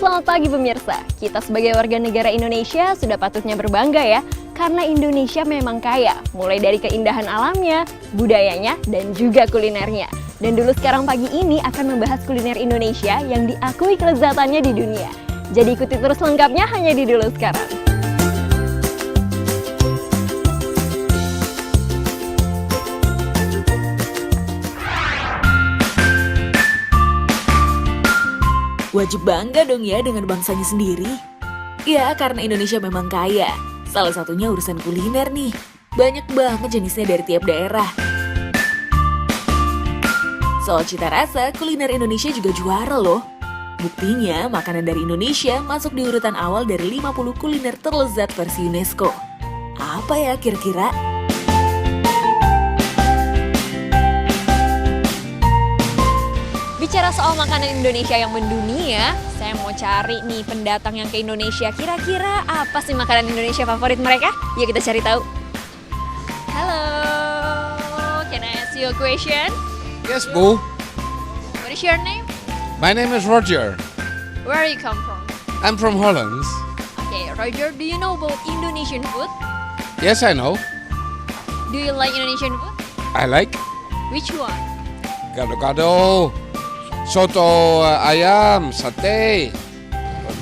Selamat pagi pemirsa, kita sebagai warga negara Indonesia sudah patutnya berbangga ya, karena Indonesia memang kaya, mulai dari keindahan alamnya, budayanya, dan juga kulinernya. Dan dulu sekarang pagi ini akan membahas kuliner Indonesia yang diakui kelezatannya di dunia. Jadi ikuti terus lengkapnya hanya di Dulu Sekarang. Wajib bangga dong ya dengan bangsanya sendiri. Ya, karena Indonesia memang kaya. Salah satunya urusan kuliner nih. Banyak banget jenisnya dari tiap daerah. Soal cita rasa, kuliner Indonesia juga juara loh. Buktinya, makanan dari Indonesia masuk di urutan awal dari 50 kuliner terlezat versi UNESCO. Apa ya kira-kira? Bicara soal makanan Indonesia yang mendunia, saya mau cari nih pendatang yang ke Indonesia. Kira-kira apa sih makanan Indonesia favorit mereka? Yuk kita cari tahu. Halo, can I ask you a question? Yes, Boo. What is your name? My name is Roger. Where you come from? I'm from Holland. Okay, Roger, do you know about Indonesian food? Yes, I know. Do you like Indonesian food? I like Which one? gado-gado, soto ayam, sate.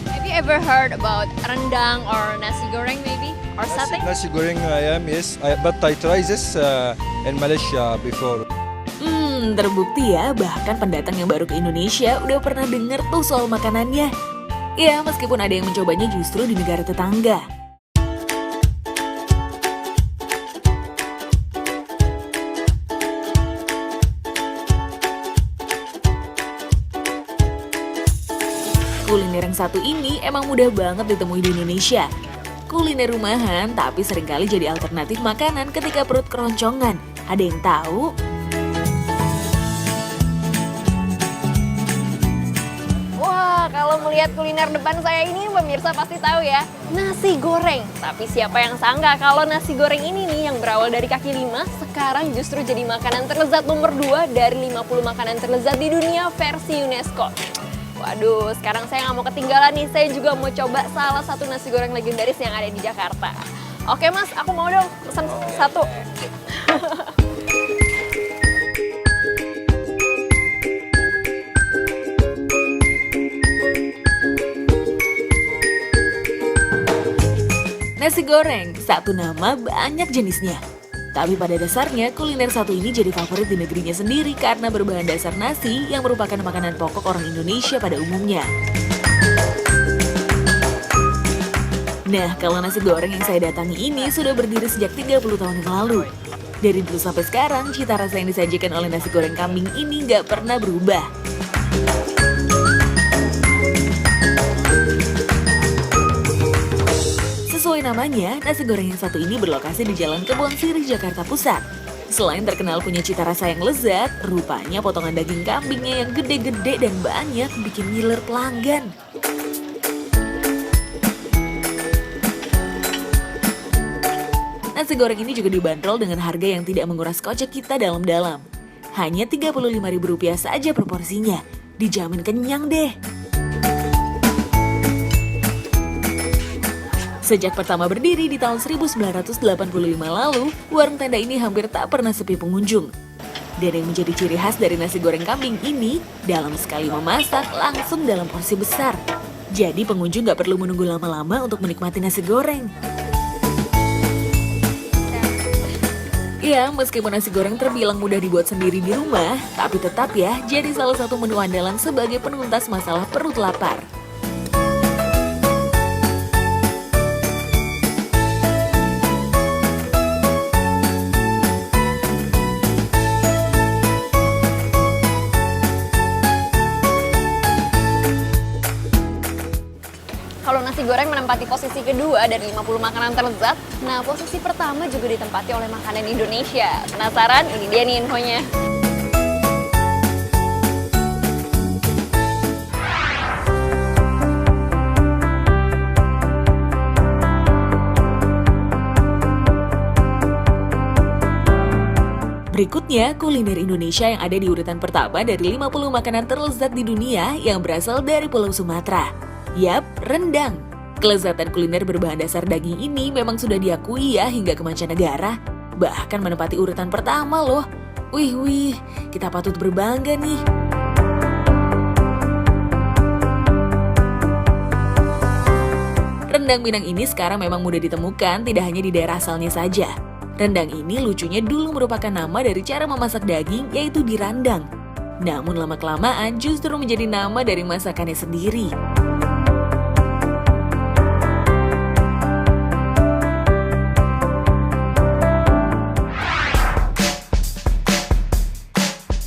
Have you ever heard about rendang or nasi goreng maybe? Or sate? Nasi goreng ayam, yes. But I tried this in Malaysia before. Terbukti ya, bahkan pendatang yang baru ke Indonesia udah pernah denger tuh soal makanannya. Ya, meskipun ada yang mencobanya justru di negara tetangga. Kuliner yang satu ini emang mudah banget ditemui di Indonesia. Kuliner rumahan, tapi seringkali jadi alternatif makanan ketika perut keroncongan. Ada yang tahu? Wah, kalau melihat kuliner depan saya ini, pemirsa pasti tahu ya, nasi goreng. Tapi siapa yang sangka kalau nasi goreng ini nih yang berawal dari kaki lima, sekarang justru jadi makanan terlezat nomor 2 dari 50 makanan terlezat di dunia versi UNESCO. Waduh, sekarang saya nggak mau ketinggalan nih, saya juga mau coba salah satu nasi goreng legendaris yang ada di Jakarta. Oke mas, aku mau dong pesan satu. Nasi goreng, satu nama banyak jenisnya. Tapi pada dasarnya kuliner satu ini jadi favorit di negerinya sendiri karena berbahan dasar nasi yang merupakan makanan pokok orang Indonesia pada umumnya. Nah, kalau nasi goreng yang saya datangi ini sudah berdiri sejak 30 tahun yang lalu. Dari dulu sampai sekarang, cita rasa yang disajikan oleh nasi goreng kambing ini nggak pernah berubah. Sesuai namanya, nasi goreng yang satu ini berlokasi di Jalan Kebon Sirih, Jakarta Pusat. Selain terkenal punya cita rasa yang lezat, rupanya potongan daging kambingnya yang gede-gede dan banyak bikin ngiler pelanggan. Nasi goreng ini juga dibanderol dengan harga yang tidak menguras kocek kita dalam-dalam. Hanya Rp35.000 saja proporsinya. Dijamin kenyang deh. Sejak pertama berdiri di tahun 1985 lalu, warung tenda ini hampir tak pernah sepi pengunjung. Dan yang menjadi ciri khas dari nasi goreng kambing ini, dalam sekali memasak langsung dalam porsi besar. Jadi pengunjung gak perlu menunggu lama-lama untuk menikmati nasi goreng. Ya, meskipun nasi goreng terbilang mudah dibuat sendiri di rumah, tapi tetap ya jadi salah satu menu andalan sebagai penuntas masalah perut lapar. Kalau nasi goreng menempati posisi kedua dari 50 makanan terlezat, nah posisi pertama juga ditempati oleh makanan Indonesia. Penasaran? Ini dia nih infonya. Berikutnya, kuliner Indonesia yang ada di urutan pertama dari 50 makanan terlezat di dunia yang berasal dari Pulau Sumatera. Yap, rendang. Kelezatan kuliner berbahan dasar daging ini memang sudah diakui ya hingga ke mancanegara. Bahkan menempati urutan pertama loh. Wih, kita patut berbangga nih. Rendang Minang ini sekarang memang mudah ditemukan, tidak hanya di daerah asalnya saja. Rendang ini lucunya dulu merupakan nama dari cara memasak daging, yaitu dirandang. Namun lama-kelamaan justru menjadi nama dari masakannya sendiri.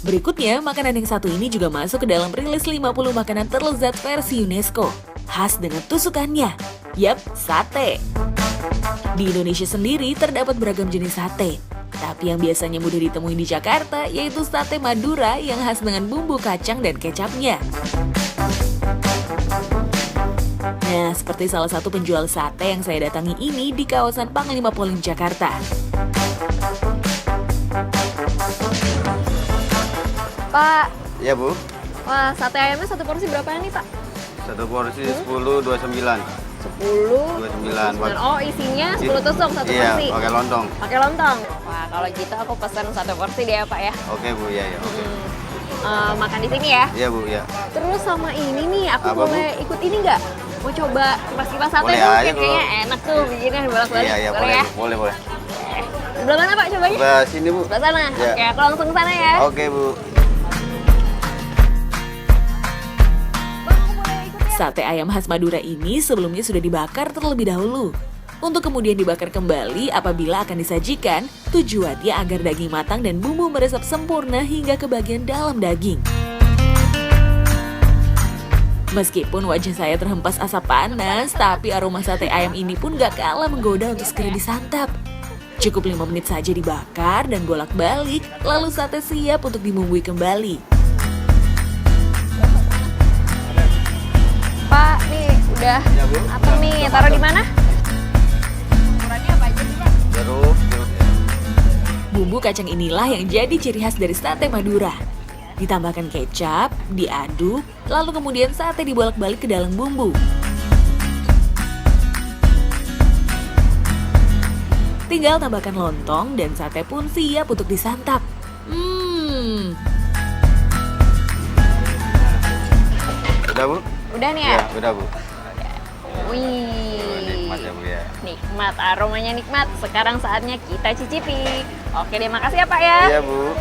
Berikutnya, makanan yang satu ini juga masuk ke dalam rilis 50 makanan terlezat versi UNESCO. Khas dengan tusukannya. Yap, sate. Di Indonesia sendiri terdapat beragam jenis sate. Tapi yang biasanya mudah ditemui di Jakarta yaitu sate Madura yang khas dengan bumbu kacang dan kecapnya. Nah, seperti salah satu penjual sate yang saya datangi ini di kawasan Panglima Polim, Jakarta. Pak, Iya Bu, wah sate ayamnya satu porsi berapa nih Pak? satu porsi 10 29. 10, 29. Oh isinya 10 tusuk satu Iya, porsi? pakai lontong. Pakai lontong? Wah kalau gitu aku pesan satu porsi deh ya Pak ya. Oke Bu, iya oke. Makan di sini ya? Iya Bu, iya. Terus sama ini nih, aku Apa, boleh ikut ini nggak? Mau coba kipas-kipas sate Boleh tuh, aja, kayaknya Bu. enak tuh bikinnya bolak-balik. Iya boleh ya? boleh. Sebelah mana Pak cobanya? Sebelah sini Bu. Sebelah sana? Iya. Oke, aku langsung ke sana ya. Oke Bu. Sate ayam khas Madura ini sebelumnya sudah dibakar terlebih dahulu. Untuk kemudian dibakar kembali apabila akan disajikan, tujuannya agar daging matang dan bumbu meresap sempurna hingga ke bagian dalam daging. Meskipun wajah saya terhempas asap panas, tapi aroma sate ayam ini pun gak kalah menggoda untuk segera disantap. Cukup 5 menit saja dibakar dan bolak-balik, lalu sate siap untuk dibumbui kembali. Pak, nih udah Iya, Bu. mateng nih. Taruh di mana? Ukurannya apa aja sih Pak? Jeruk. Bumbu kacang inilah yang jadi ciri khas dari sate Madura. Ditambahkan kecap, diaduk, lalu kemudian sate dibolak-balik ke dalam bumbu. Tinggal tambahkan lontong dan sate pun siap untuk disantap. Udah Bu? Udah nih Iya, ya? udah Bu. Wih. Nikmat ya Bu ya. Nikmat, aromanya nikmat. Sekarang saatnya kita cicipi. Oke deh, makasih ya Pak ya. Iya Bu.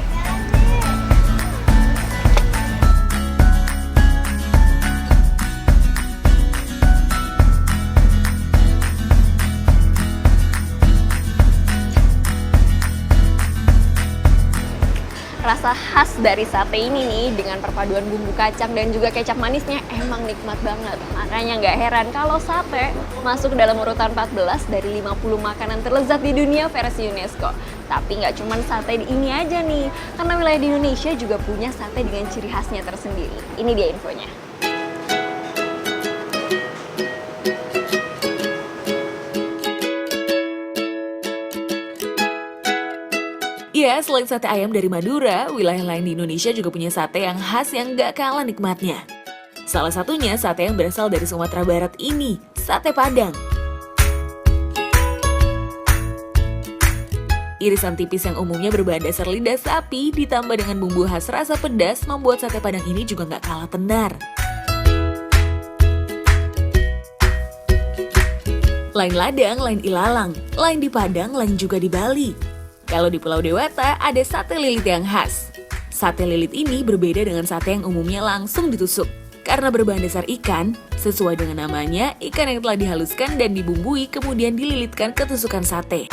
Rasa khas dari sate ini nih dengan perpaduan bumbu kacang dan juga kecap manisnya emang nikmat banget. Makanya nggak heran kalau sate masuk dalam urutan 14 dari 50 makanan terlezat di dunia versi UNESCO. Tapi nggak cuma sate ini aja nih, karena wilayah di Indonesia juga punya sate dengan ciri khasnya tersendiri. Ini dia infonya. Ya, selain sate ayam dari Madura, wilayah lain di Indonesia juga punya sate yang khas yang gak kalah nikmatnya. Salah satunya sate yang berasal dari Sumatera Barat ini, sate Padang. Irisan tipis yang umumnya berbahan dasar lidah sapi ditambah dengan bumbu khas rasa pedas membuat sate Padang ini juga gak kalah tenar. Lain ladang, lain ilalang, lain di Padang, lain juga di Bali. Kalau di Pulau Dewata ada sate lilit yang khas. Sate lilit ini berbeda dengan sate yang umumnya langsung ditusuk. Karena berbahan dasar ikan, sesuai dengan namanya, ikan yang telah dihaluskan dan dibumbui kemudian dililitkan ke tusukan sate.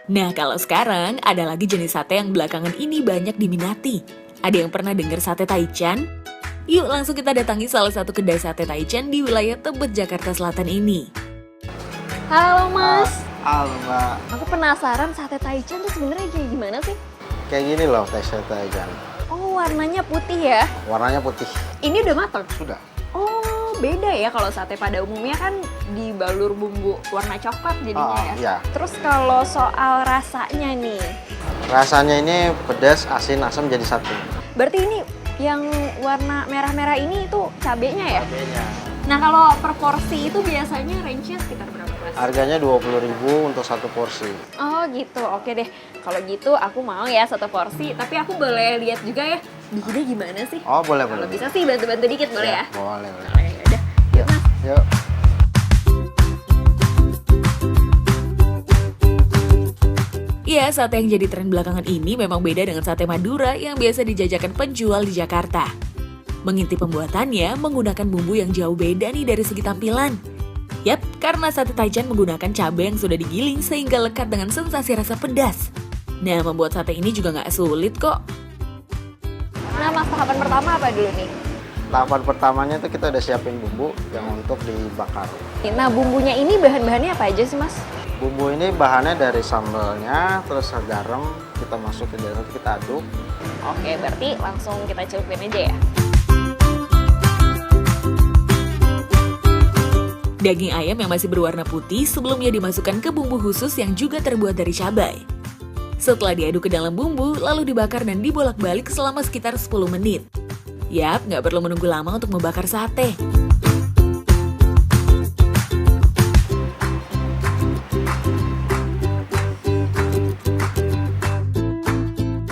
Nah, kalau sekarang ada lagi jenis sate yang belakangan ini banyak diminati. Ada yang pernah dengar sate Taichan? Yuk langsung kita datangi salah satu kedai sate Taichan di wilayah Tebet, Jakarta Selatan ini. Halo Mas, Halo Mbak. aku penasaran sate Taichan tuh sebenarnya kayak gimana sih? Kayak gini loh Taichan. Oh warnanya putih ya? Warnanya putih. Ini udah matang? Sudah. Oh beda ya kalau sate pada umumnya kan dibalur bumbu warna coklat jadinya ya. Iya. Terus kalau soal rasanya nih, Rasanya ini pedas, asin, asam jadi satu. berarti ini yang warna merah-merah ini itu cabenya ya? Cabenya. Nah kalau per porsi itu biasanya range-nya sekitar berapa Mas? Harganya 20.000 untuk satu porsi. Oh gitu, oke deh. Kalau gitu aku mau ya satu porsi, tapi aku boleh lihat juga ya bikinnya gimana sih? Oh, boleh, Kalau boleh. bisa sih bantu-bantu dikit boleh ya? Boleh, boleh. Oke, yaudah. Yuk Mas. Yuk. Ya, sate yang jadi tren belakangan ini memang beda dengan sate Madura yang biasa dijajakan penjual di Jakarta. Mengintip pembuatannya menggunakan bumbu yang jauh beda nih dari segi tampilan. Yap, karena sate Taichan menggunakan cabai yang sudah digiling sehingga lekat dengan sensasi rasa pedas. Nah, membuat sate ini juga nggak sulit kok. Nah Mas, tahapan pertama apa dulu nih? Tahapan pertamanya itu kita udah siapin bumbu yang untuk dibakar. Nah bumbunya ini bahan-bahannya apa aja sih Mas? Bumbu ini bahannya dari sambalnya, terus garam kita masukin dari situ, kita aduk. Oke, berarti langsung kita celupin aja ya? Daging ayam yang masih berwarna putih sebelumnya dimasukkan ke bumbu khusus yang juga terbuat dari cabai. Setelah diaduk ke dalam bumbu, lalu dibakar dan dibolak-balik selama sekitar 10 menit. Yap, nggak perlu menunggu lama untuk membakar sate.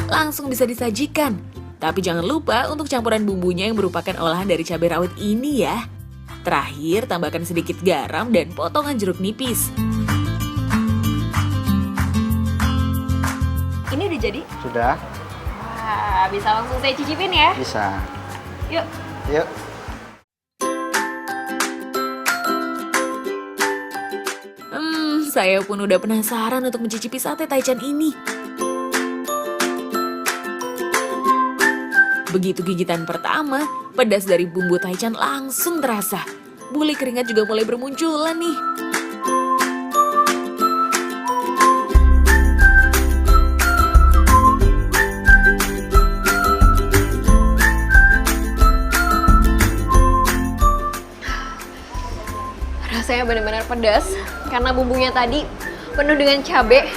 Langsung bisa disajikan. Tapi jangan lupa untuk campuran bumbunya yang merupakan olahan dari cabai rawit ini ya. Terakhir, tambahkan sedikit garam dan potongan jeruk nipis. Ini udah jadi? Sudah? Wah, bisa langsung saya cicipin ya? Bisa. Yuk. Yuk. Saya pun udah penasaran untuk mencicipi sate Taichan ini. Begitu gigitan pertama, pedas dari bumbu Taichan langsung terasa. Buli keringat juga mulai bermunculan nih. Rasanya benar-benar pedas karena bumbunya tadi penuh dengan cabai.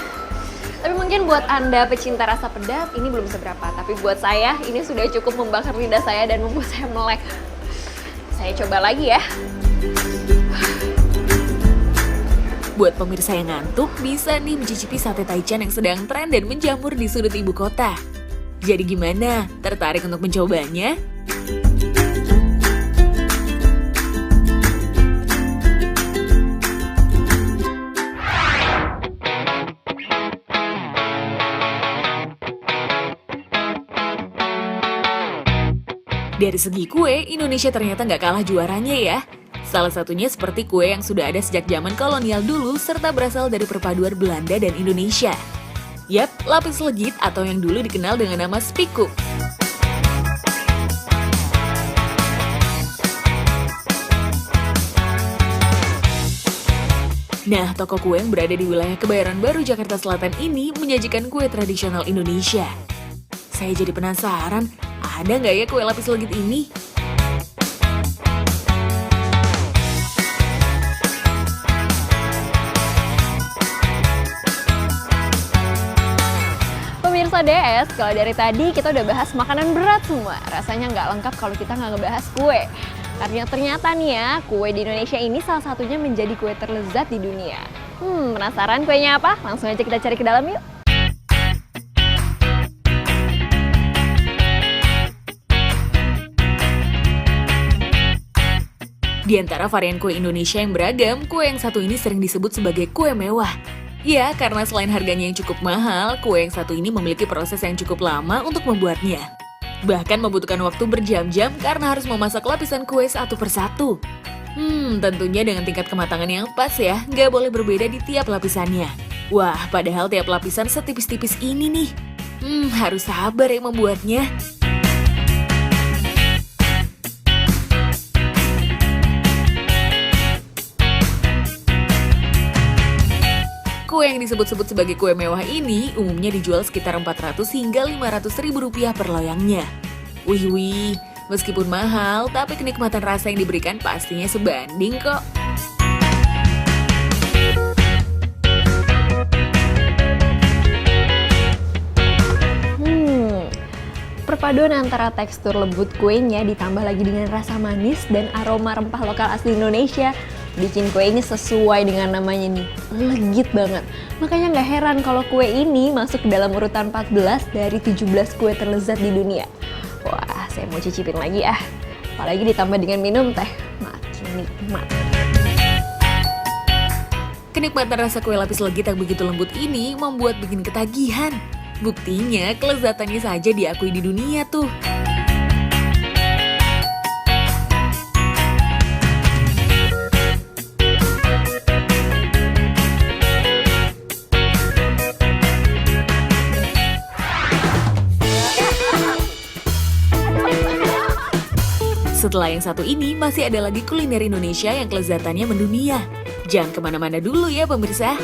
Tapi mungkin buat Anda pecinta rasa pedas ini belum seberapa. Tapi buat saya ini sudah cukup membakar lidah saya dan membuat saya melek. Saya coba lagi ya. Buat pemirsa yang ngantuk, bisa nih mencicipi sate Taichan yang sedang tren dan menjamur di sudut ibu kota. Jadi gimana? Tertarik untuk mencobanya? Dari segi kue, Indonesia ternyata nggak kalah juaranya ya. Salah satunya seperti kue yang sudah ada sejak zaman kolonial dulu serta berasal dari perpaduan Belanda dan Indonesia. Yap, lapis legit atau yang dulu dikenal dengan nama spiku. Nah, toko kue yang berada di wilayah Kebayoran Baru, Jakarta Selatan ini menyajikan kue tradisional Indonesia. Saya jadi penasaran, ada nggak ya kue lapis legit ini? Pemirsa DS, kalau dari tadi kita udah bahas makanan berat semua. Rasanya nggak lengkap kalau kita nggak ngebahas kue. Karena ternyata nih ya, kue di Indonesia ini salah satunya menjadi kue terlezat di dunia. Penasaran kuenya apa? Langsung aja kita cari ke dalam yuk. Di antara varian kue Indonesia yang beragam, kue yang satu ini sering disebut sebagai kue mewah. Ya, karena selain harganya yang cukup mahal, kue yang satu ini memiliki proses yang cukup lama untuk membuatnya. Bahkan membutuhkan waktu berjam-jam karena harus memasak lapisan kue satu persatu. Tentunya dengan tingkat kematangan yang pas ya, nggak boleh berbeda di tiap lapisannya. Wah, padahal tiap lapisan setipis-tipis ini nih. Harus sabar yang membuatnya. Kue yang disebut-sebut sebagai kue mewah ini umumnya dijual sekitar 400 hingga 500 ribu rupiah per loyangnya. Wih, Meskipun mahal, tapi kenikmatan rasa yang diberikan pastinya sebanding kok. Perpaduan antara tekstur lembut kuenya ditambah lagi dengan rasa manis dan aroma rempah lokal asli Indonesia bikin kue ini sesuai dengan namanya nih, legit banget. Makanya nggak heran kalau kue ini masuk ke dalam urutan 14 dari 17 kue terlezat di dunia. Wah, saya mau cicipin lagi ah. Apalagi ditambah dengan minum teh, makin nikmat. Kenikmatan rasa kue lapis legit yang begitu lembut ini membuat bikin ketagihan. Buktinya kelezatannya saja diakui di dunia tuh. Setelah yang satu ini, masih ada lagi kuliner Indonesia yang kelezatannya mendunia. Jangan kemana-mana dulu ya pemirsa.